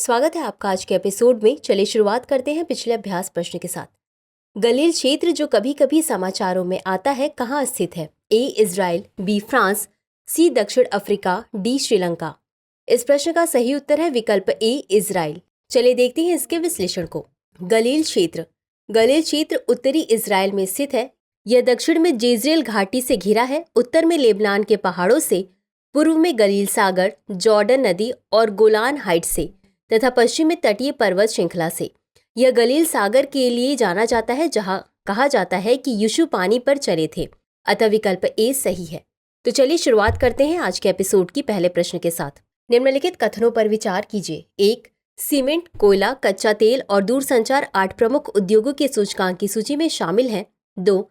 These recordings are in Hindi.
स्वागत है आपका आज के एपिसोड में। चलिए शुरुआत करते हैं पिछले अभ्यास प्रश्न के साथ। गलील क्षेत्र जो कभी कभी समाचारों में आता है कहाँ स्थित है? ए इजराइल, बी फ्रांस, सी दक्षिण अफ्रीका, डी श्रीलंका। इस प्रश्न का सही उत्तर है विकल्प ए इजराइल। चलिए देखते हैं इसके विश्लेषण को। गलील क्षेत्र उत्तरी इजराइल में स्थित है। यह दक्षिण में जेजरेल घाटी से घिरा है, उत्तर में लेबनान के पहाड़ों से, पूर्व में गलील सागर, जॉर्डन नदी और गोलान हाइट्स से तथा पश्चिम में तटीय पर्वत श्रृंखला से। यह गलील सागर के लिए जाना जाता है, जहां कहा जाता है कि यीशु पानी पर चले थे, अतः विकल्प ए सही है। तो चलिए शुरुआत करते हैं आज के एपिसोड की पहले प्रश्न के साथ। निम्नलिखित कथनों पर विचार कीजिए। 1. सीमेंट, कोयला, कच्चा तेल और दूरसंचार 8 प्रमुख उद्योगों के सूचकांक की सूची में शामिल हैं। 2.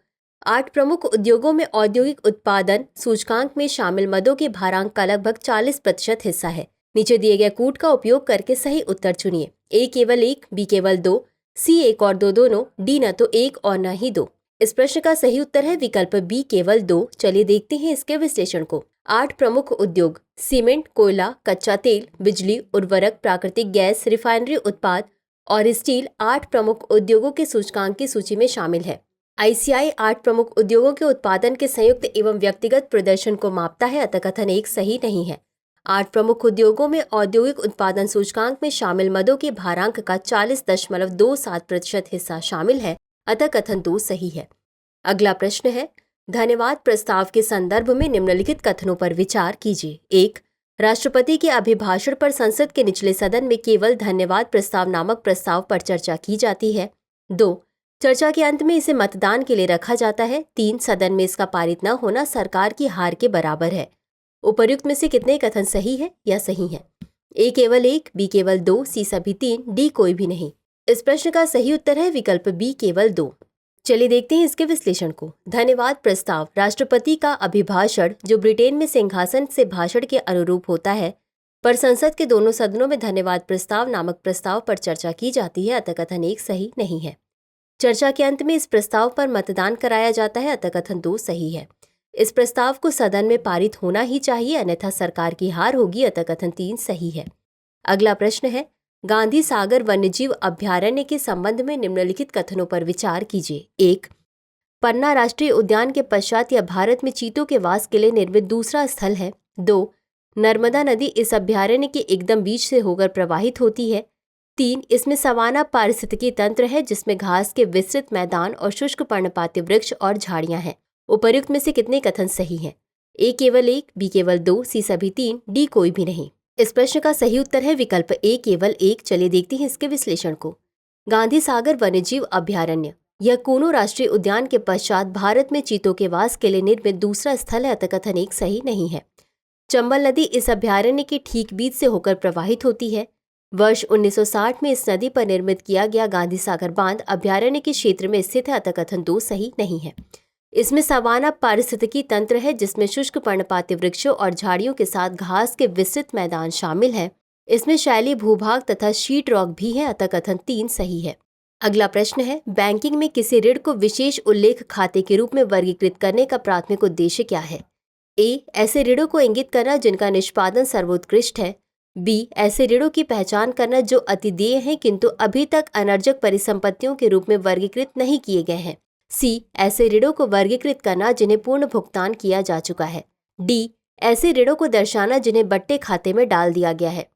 8 प्रमुख उद्योगों में औद्योगिक उत्पादन सूचकांक में शामिल मदों के भारांक का लगभग 40% हिस्सा है। नीचे दिए गए कूट का उपयोग करके सही उत्तर चुनिए। ए केवल 1, बी केवल 2, सी 1 और 2 दोनों, डी न तो 1 और न ही 2। इस प्रश्न का सही उत्तर है विकल्प बी केवल 2। चलिए देखते हैं इसके विश्लेषण को। 8 प्रमुख उद्योग सीमेंट, कोयला, कच्चा तेल, बिजली, उर्वरक, प्राकृतिक गैस, रिफाइनरी उत्पाद और स्टील 8 प्रमुख उद्योगों के सूचकांक की सूची में शामिल है। ICI 8 प्रमुख उद्योगों के उत्पादन के संयुक्त एवं व्यक्तिगत प्रदर्शन को मापता है, अतः कथन 1 सही नहीं है। 8 प्रमुख उद्योगों में औद्योगिक उत्पादन सूचकांक में शामिल मदों के भारांक का 40.27% हिस्सा शामिल है, अतः कथन 2 सही है। अगला प्रश्न है, धन्यवाद प्रस्ताव के संदर्भ में निम्नलिखित कथनों पर विचार कीजिए। 1. राष्ट्रपति के अभिभाषण पर संसद के निचले सदन में केवल धन्यवाद प्रस्ताव नामक प्रस्ताव पर चर्चा की जाती है। 2. चर्चा के अंत में इसे मतदान के लिए रखा जाता है। 3. सदन में इसका पारित न होना सरकार की हार के बराबर है। उपर्युक्त में से कितने कथन सही है या सही है? ए केवल 1, बी केवल 2, सी सभी 3, डी कोई भी नहीं। इस प्रश्न का सही उत्तर है विकल्प बी केवल 2। चलिए देखते हैं इसके विश्लेषण को। धन्यवाद प्रस्ताव राष्ट्रपति का अभिभाषण जो ब्रिटेन में सिंहासन से भाषण के अनुरूप होता है, पर संसद के दोनों सदनों में धन्यवाद प्रस्ताव नामक प्रस्ताव पर चर्चा की जाती है, अतः कथन 1 सही नहीं है। चर्चा के अंत में इस प्रस्ताव पर मतदान कराया जाता है, अतः कथन 2 सही है। इस प्रस्ताव को सदन में पारित होना ही चाहिए, अन्यथा सरकार की हार होगी, अतः कथन 3 सही है। अगला प्रश्न है, गांधी सागर वन्यजीव अभयारण्य के संबंध में निम्नलिखित कथनों पर विचार कीजिए। 1. पन्ना राष्ट्रीय उद्यान के पश्चात यह भारत में चीतों के वास के लिए निर्मित दूसरा स्थल है। 2. नर्मदा नदी इस अभयारण्य के एकदम बीच से होकर प्रवाहित होती है। 3. इसमें सवाना पारिस्थितिकी तंत्र है, जिसमें घास के विस्तृत मैदान और शुष्क पर्णपाती वृक्ष और झाड़ियां हैं। उपर्युक्त में से कितने कथन सही हैं? ए केवल 1, बी केवल 2, सी सभी 3, डी कोई भी नहीं। इस प्रश्न का सही उत्तर है विकल्प ए केवल 1। चलिए देखते हैं इसके विश्लेषण को। गांधी सागर वन्यजीव अभयारण्य यह कूनो राष्ट्रीय उद्यान के पश्चात भारत में चीतों के वास के लिए निर्मित दूसरा स्थल है, अतः कथन 1 सही नहीं है। चंबल नदी इस अभयारण्य के ठीक बीच से होकर प्रवाहित होती है। वर्ष 1960 में इस नदी पर निर्मित किया गया गांधी सागर बांध अभयारण्य के क्षेत्र में स्थित है, अतः कथन 2 सही नहीं है। इसमें सवाना पारिस्थितिकी तंत्र है, जिसमें शुष्क पर्णपाती वृक्षों और झाड़ियों के साथ घास के विस्तृत मैदान शामिल है। इसमें शैली भूभाग तथा शीट रॉक भी है, अतः कथन 3 सही है। अगला प्रश्न है, बैंकिंग में किसी ऋण को विशेष उल्लेख खाते के रूप में वर्गीकृत करने का प्राथमिक उद्देश्य क्या है? ए. ऐसे ऋणों को इंगित करना जिनका निष्पादन सर्वोत्कृष्ट है। बी. ऐसे ऋणों की पहचान करना जो अतिदेय हैं किंतु अभी तक अनर्जक परिसंपत्तियों के रूप में वर्गीकृत नहीं किए गए हैं। सी. ऐसे ऋणों को वर्गीकृत करना जिन्हें पूर्ण भुगतान किया जा चुका है। डी. ऐसे ऋणों को दर्शाना जिन्हें बट्टे खाते में डाल दिया गया है।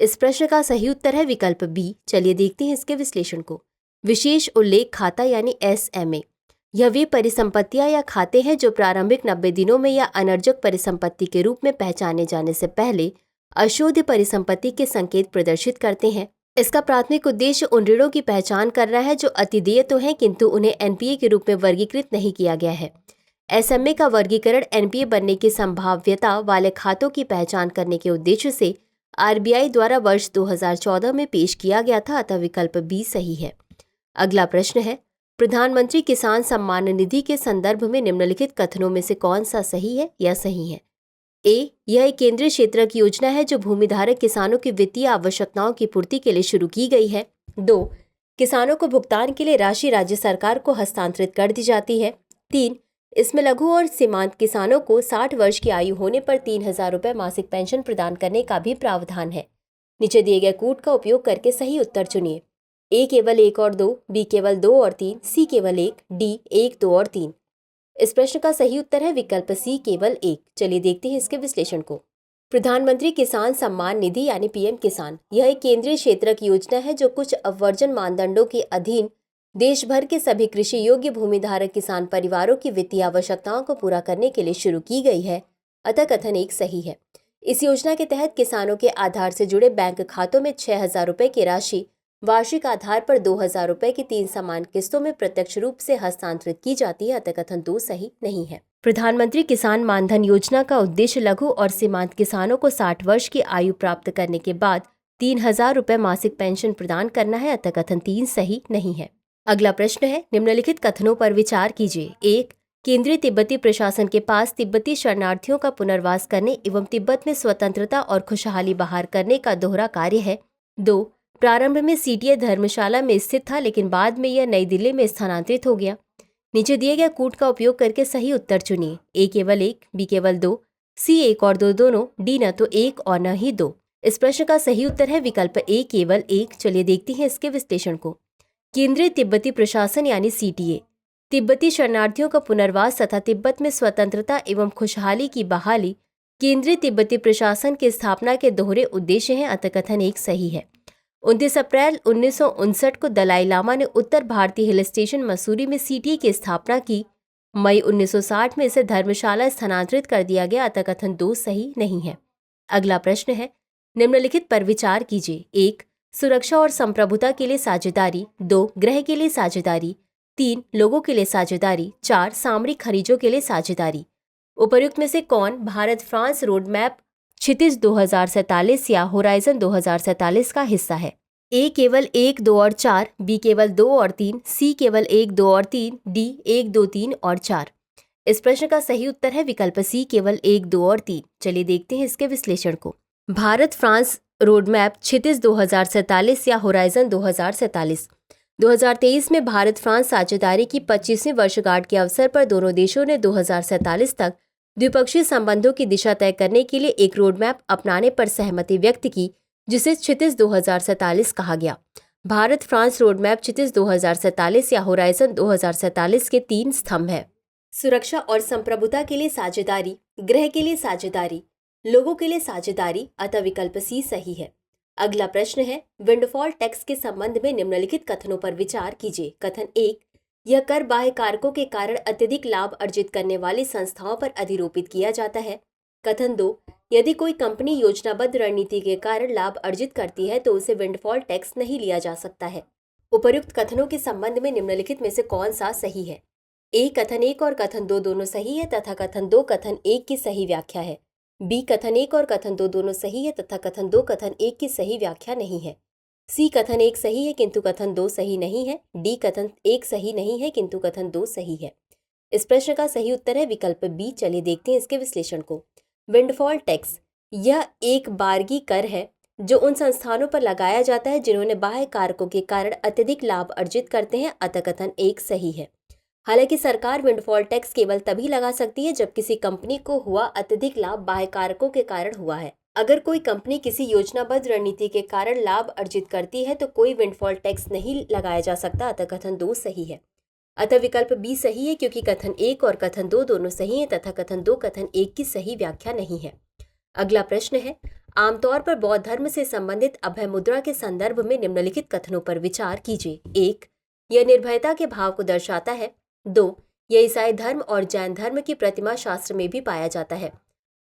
इस प्रश्न का सही उत्तर है विकल्प बी। चलिए देखते हैं इसके विश्लेषण को। विशेष उल्लेख खाता यानी SMA यह वे परिसंपत्तियां या खाते हैं जो प्रारंभिक 90 दिनों में या अनर्जक परिसंपत्ति के रूप में पहचाने जाने से पहले अशोध्य परिसंपत्ति के संकेत प्रदर्शित करते हैं। इसका प्राथमिक उद्देश्य उन ऋणों की पहचान करना है जो अतिदेय तो हैं किंतु उन्हें NPA के रूप में वर्गीकृत नहीं किया गया है। SMA का वर्गीकरण NPA बनने की संभाव्यता वाले खातों की पहचान करने के उद्देश्य से RBI द्वारा वर्ष 2014 में पेश किया गया था, अतः विकल्प बी सही है। अगला प्रश्न है, प्रधानमंत्री किसान सम्मान निधि के संदर्भ में निम्नलिखित कथनों में से कौन सा सही है या सही है? ए. यह एक केंद्रीय क्षेत्र की योजना है जो भूमिधारक किसानों की वित्तीय आवश्यकताओं की पूर्ति के लिए शुरू की गई है। 2. किसानों को भुगतान के लिए राशि राज्य सरकार को हस्तांतरित कर दी जाती है। 3. इसमें लघु और सीमांत किसानों को 60 वर्ष की आयु होने पर 3,000 रुपये मासिक पेंशन प्रदान करने का भी प्रावधान है। नीचे दिए गए कूट का उपयोग करके सही उत्तर चुनिए। ए केवल 1 और 2, बी केवल 2 और 3, सी केवल 1, डी 1, 2 और 3। इस प्रश्न का सही उत्तर है विकल्प सी केवल 1। चलिए देखते हैं इसके विश्लेषण को। प्रधानमंत्री किसान सम्मान निधि यानी पीएम किसान, यह एक केंद्रीय क्षेत्रक योजना है जो कुछ अवर्जन मानदंडों के अधीन देश भर के सभी कृषि योग्य भूमिधारक किसान परिवारों की वित्तीय आवश्यकताओं को पूरा करने के लिए शुरू की गई है। अतः कथन 1 सही है। इस योजना के तहत किसानों के आधार से जुड़े बैंक खातों में 6,000 रुपए की राशि वार्षिक आधार पर 2,000 रुपए की 3 समान किस्तों में प्रत्यक्ष रूप से हस्तांतरित की जाती है। अतः कथन 2 सही नहीं है। प्रधानमंत्री किसान मानधन योजना का उद्देश्य लघु और सीमांत किसानों को 60 वर्ष की आयु प्राप्त करने के बाद 3,000 रुपए मासिक पेंशन प्रदान करना है। अतः कथन 3 सही नहीं है। अगला प्रश्न है, निम्नलिखित कथनों पर विचार कीजिए। 1. केंद्रीय तिब्बती प्रशासन के पास तिब्बती शरणार्थियों का पुनर्वास करने एवं तिब्बत में स्वतंत्रता और खुशहाली बहाल करने का दोहरा कार्य है। 2. प्रारंभ में सीटीए धर्मशाला में स्थित था लेकिन बाद में यह नई दिल्ली में स्थानांतरित हो गया। नीचे दिए गए कूट का उपयोग करके सही उत्तर चुनिए। ए केवल 1, बी केवल 2, सी 1 और 2 दोनों, डी न तो 1 और न ही 2। इस प्रश्न का सही उत्तर है विकल्प ए केवल 1। चलिए देखते हैं इसके विश्लेषण को। केंद्रीय तिब्बती प्रशासन यानी सीटीए तिब्बती शरणार्थियों का पुनर्वास तथा तिब्बत में स्वतंत्रता एवं खुशहाली की बहाली केंद्रीय तिब्बती प्रशासन की स्थापना के दोहरे उद्देश्य हैं। अतः कथन 1 सही है। 29 अप्रैल 1959 को दलाई लामा ने उत्तर भारतीय हिल स्टेशन मसूरी में सीटीए की स्थापना की। मई 1960 में इसे धर्मशाला स्थानांतरित कर दिया गया। अतः कथन 2 सही नहीं है। अगला प्रश्न है, निम्नलिखित पर विचार कीजिए। 1. सुरक्षा और संप्रभुता के लिए साझेदारी। 2. गृह के लिए साझेदारी। 3. लोगों के लिए साझेदारी। 4. सामरिक खरीदों के लिए साझेदारी। उपर्युक्त में से कौन भारत फ्रांस रोड मैप क्षितिज 2047 या होराइजन 2047 का हिस्सा है? ए केवल 1, 2 और 4, बी केवल 2 और 3, सी केवल 1, 2 और 3, डी 1, 2, 3 और 4। इस प्रश्न का सही उत्तर है विकल्प सी केवल 1, 2 और 3। चलिए देखते हैं इसके विश्लेषण को। भारत फ्रांस रोड मैप क्षितिज 2047 या होराइजन 2047। 2023 में भारत फ्रांस साझेदारी की 25वीं वर्षगांठ के अवसर पर दोनों देशों ने 2047 तक द्विपक्षीय संबंधों की दिशा तय करने के लिए एक रोड मैप अपनाने पर सहमति व्यक्त की, जिसे क्षितिज 2047 कहा गया। भारत फ्रांस रोड मैप क्षितिज 2047 या होराइजन 2047 के 3 स्तंभ है। सुरक्षा और संप्रभुता के लिए साझेदारी, गृह के लिए साझेदारी, लोगों के लिए साझेदारी। अतः विकल्प सी सही है। अगला प्रश्न है, विंडफॉल टैक्स के संबंध में निम्नलिखित कथनों पर विचार कीजिए। कथन 1, यह कर बाह्य कारकों के कारण अत्यधिक लाभ अर्जित करने वाली संस्थाओं पर अधिरोपित किया जाता है। कथन 2, यदि कोई कंपनी योजनाबद्ध रणनीति के कारण लाभ अर्जित करती है तो उसे विंडफॉल टैक्स नहीं लिया जा सकता है। उपर्युक्त कथनों के संबंध में निम्नलिखित में से कौन सा सही है? ए कथन 1 और कथन 2 दोनों सही है तथा कथन 2 कथन 1 की सही व्याख्या है। बी कथन 1 और कथन 2 दोनों सही है तथा कथन 2 कथन 1 की सही व्याख्या नहीं है। सी कथन 1 सही है किंतु कथन 2 सही नहीं है। डी कथन 1 सही नहीं है किंतु कथन 2 सही है। इस प्रश्न का सही उत्तर है विकल्प बी। चलिए देखते हैं इसके विश्लेषण को। विंडफॉल टैक्स यह एक बारगी कर है जो उन संस्थानों पर लगाया जाता है जिन्होंने बाह्य कारकों के कारण अत्यधिक लाभ अर्जित करते हैं। अतः कथन 1 सही है। हालांकि सरकार विंडफॉल टैक्स केवल तभी लगा सकती है जब किसी कंपनी को हुआ अत्यधिक लाभ बाह्य कारकों के कारण हुआ है। अगर कोई कंपनी किसी योजनाबद्ध रणनीति के कारण लाभ अर्जित करती है तो कोई विंडफॉल टैक्स नहीं लगाया जा सकता। अतः कथन 2 सही है। अतः विकल्प बी सही है क्योंकि कथन 1 और कथन 2 दोनों सही हैं तथा कथन 2 कथन 1 की सही व्याख्या नहीं है। अगला प्रश्न है, आमतौर पर बौद्ध धर्म से संबंधित अभय मुद्रा के संदर्भ में निम्नलिखित कथनों पर विचार कीजिए। 1, यह निर्भयता के भाव को दर्शाता है। 2, यह ईसाई धर्म और जैन धर्म की प्रतिमा शास्त्र में भी पाया जाता है।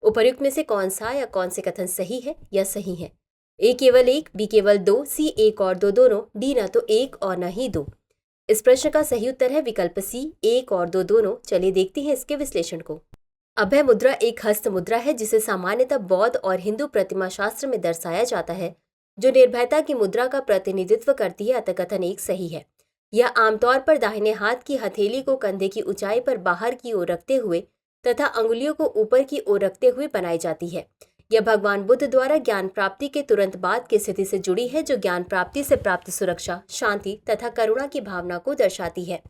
उपर्युक्त में से कौन सा या कौन से कथन सही है या सही है? ए केवल 1, बी केवल 2, सी 1 और 2 दोनों, डी न तो 1 और न ही 2। इस प्रश्न का सही उत्तर है विकल्प सी 1 और 2 दोनों। चलिए देखते हैं इसके विश्लेषण को। अभय मुद्रा एक हस्त मुद्रा है जिसे सामान्यतः बौद्ध और हिंदू प्रतिमा शास्त्र में दर्शाया जाता है, जो निर्भयता की मुद्रा का प्रतिनिधित्व करती है। अतः कथन 1 सही है। यह आमतौर पर दाहिने हाथ की हथेली को कंधे की ऊंचाई पर बाहर की ओर रखते हुए तथा अंगुलियों को ऊपर की ओर रखते हुए बनाई जाती है। यह भगवान बुद्ध द्वारा ज्ञान प्राप्ति के तुरंत बाद की स्थिति से जुड़ी है, जो ज्ञान प्राप्ति से प्राप्त सुरक्षा, शांति तथा करुणा की भावना को दर्शाती है।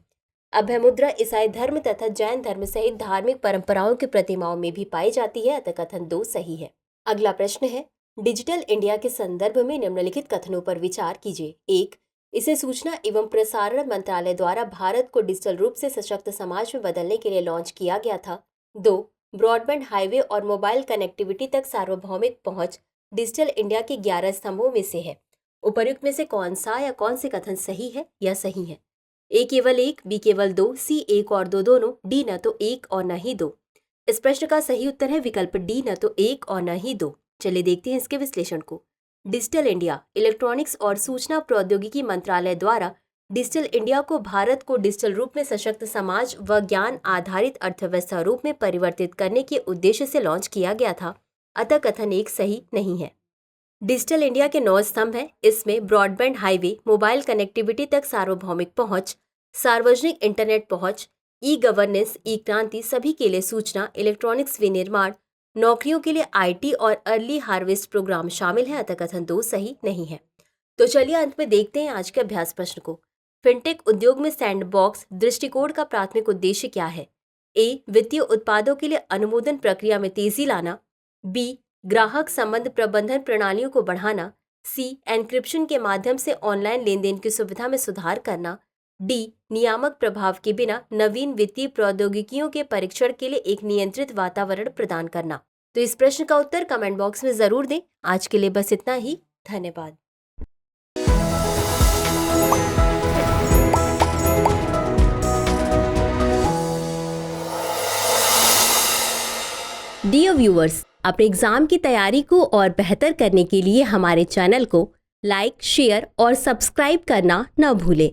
अभय मुद्रा ईसाई धर्म तथा जैन धर्म सहित धार्मिक परंपराओं की प्रतिमाओं में भी पाई जाती है। अतः कथन 2 सही है। अगला प्रश्न है, डिजिटल इंडिया के संदर्भ में निम्नलिखित कथनों पर विचार कीजिए। 1. इसे सूचना एवं प्रसारण मंत्रालय द्वारा भारत को डिजिटल रूप से सशक्त समाज में बदलने के लिए लॉन्च किया गया था। 2. ब्रॉडबैंड हाईवे और मोबाइल कनेक्टिविटी तक सार्वभौमिक पहुंच डिजिटल इंडिया के 11 स्तंभों में से है। उपर्युक्त में से कौन सा या कौन से कथन सही है या सही है? ए केवल 1, बी केवल 2, सी 1 और 2 दोनों, डी न तो 1 और न ही 2। इस प्रश्न का सही उत्तर है विकल्प डी, न तो 1 और न ही 2। चलिए देखते हैं इसके विश्लेषण को। डिजिटल इंडिया इलेक्ट्रॉनिक्स और सूचना प्रौद्योगिकी मंत्रालय द्वारा डिजिटल इंडिया को भारत को डिजिटल रूप में सशक्त समाज व ज्ञान आधारित अर्थव्यवस्था रूप में परिवर्तित करने के उद्देश्य से लॉन्च किया गया था, अतः कथन 1 सही नहीं है। डिजिटल इंडिया के 9 स्तंभ हैं। इसमें ब्रॉडबैंड हाईवे, मोबाइल कनेक्टिविटी तक सार्वभौमिक पहुंच, सार्वजनिक इंटरनेट पहुंच, ई गवर्नेंस, ई क्रांति, सभी के लिए सूचना, इलेक्ट्रॉनिक्स विनिर्माण, नौकरियों के लिए आईटी और अर्ली हार्वेस्ट प्रोग्राम शामिल है, अतः कथन 2 सही नहीं है। तो चलिए अंत में देखते हैं आज के अभ्यास प्रश्न को। फिनटेक उद्योग में सैंडबॉक्स दृष्टिकोण का प्राथमिक उद्देश्य क्या है? ए. वित्तीय उत्पादों के लिए अनुमोदन प्रक्रिया में तेजी लाना। बी. ग्राहक संबंध प्रबंधन प्रणालियों को बढ़ाना। सी. एन्क्रिप्शन के माध्यम से ऑनलाइन लेन देन की सुविधा में सुधार करना। डी. नियामक प्रभाव के बिना नवीन वित्तीय प्रौद्योगिकियों के परीक्षण के लिए एक नियंत्रित वातावरण प्रदान करना। तो इस प्रश्न का उत्तर कमेंट बॉक्स में जरूर दें। आज के लिए बस इतना ही। धन्यवाद। डियर व्यूअर्स, अपने एग्जाम की तैयारी को और बेहतर करने के लिए हमारे चैनल को लाइक, शेयर और सब्सक्राइब करना न भूलें।